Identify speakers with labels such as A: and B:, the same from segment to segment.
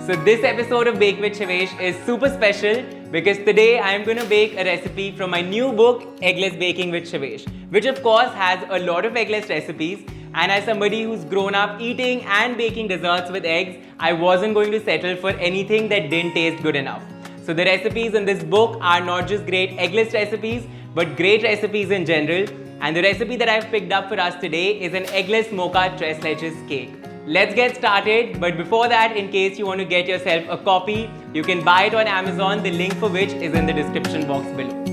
A: So this episode of Bake with Shivesh is super special because today I am going to bake a recipe from my new book, Eggless Baking with Shivesh, which of course has a lot of eggless recipes. And as somebody who's grown up eating and baking desserts with eggs, I wasn't going to settle for anything that didn't taste good enough. So the recipes in this book are not just great eggless recipes, but great recipes in general. And the recipe that I've picked up for us today is an eggless Mocha Tres Leches cake. Let's get started, but before that, in case you want to get yourself a copy, you can buy it on Amazon, the link for which is in the description box below.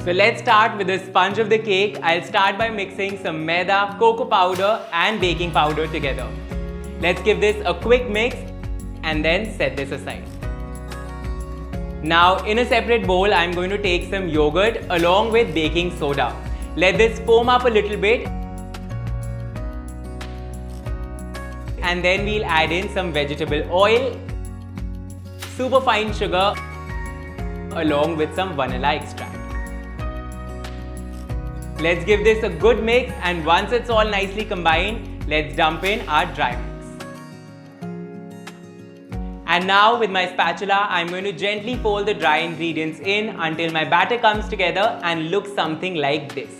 A: So let's start with the sponge of the cake. I'll start by mixing some maida, cocoa powder and baking powder together. Let's give this a quick mix and then set this aside. Now in a separate bowl, I'm going to take some yogurt along with baking soda. Let this foam up a little bit. And then we'll add in some vegetable oil, super fine sugar, along with some vanilla extract. Let's give this a good mix, and once it's all nicely combined, let's dump in our dry mix. And now with my spatula, I'm going to gently fold the dry ingredients in until my batter comes together and looks something like this.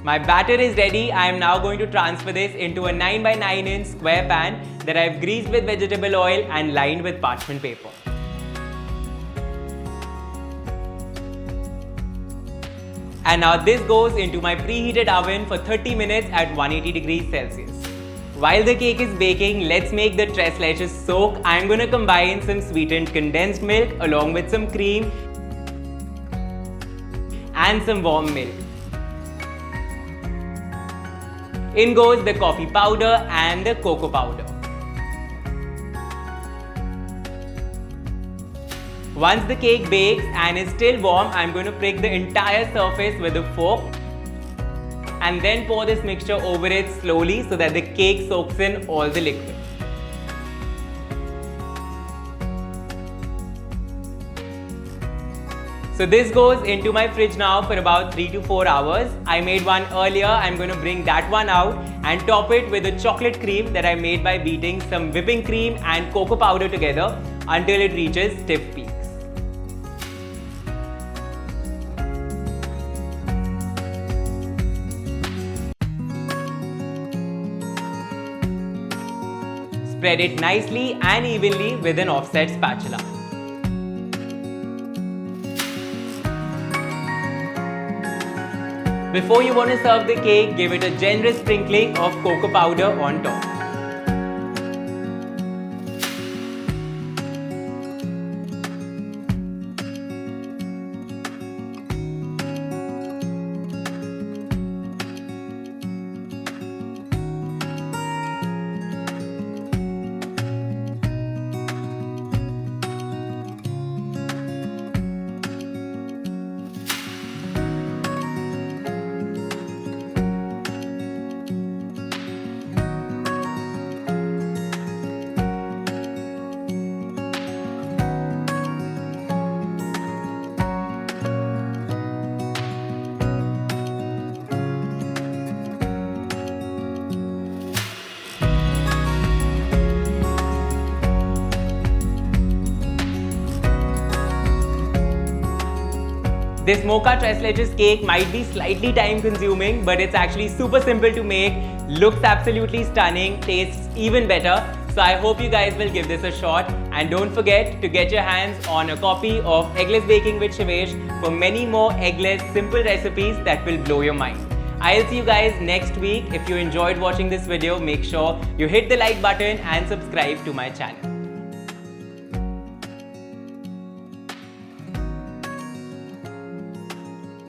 A: My batter is ready. I am now going to transfer this into a 9 by 9 inch square pan that I've greased with vegetable oil and lined with parchment paper. And now this goes into my preheated oven for 30 minutes at 180 degrees Celsius. While the cake is baking, let's make the Tres Leches soak. I'm going to combine some sweetened condensed milk along with some cream and some warm milk. In goes the coffee powder and the cocoa powder. Once the cake bakes and is still warm, I'm going to prick the entire surface with a fork and then pour this mixture over it slowly so that the cake soaks in all the liquid. So this goes into my fridge now for about 3 to 4 hours. I made one earlier. I'm going to bring that one out and top it with a chocolate cream that I made by beating some whipping cream and cocoa powder together until it reaches stiff peaks. Spread it nicely and evenly with an offset spatula. Before you want to serve the cake, give it a generous sprinkling of cocoa powder on top. This Mocha Tres Leches cake might be slightly time consuming, but it's actually super simple to make, looks absolutely stunning, tastes even better. So I hope you guys will give this a shot, and don't forget to get your hands on a copy of Eggless Baking with Shivesh for many more eggless simple recipes that will blow your mind. I'll see you guys next week. If you enjoyed watching this video, make sure you hit the like button and subscribe to my channel.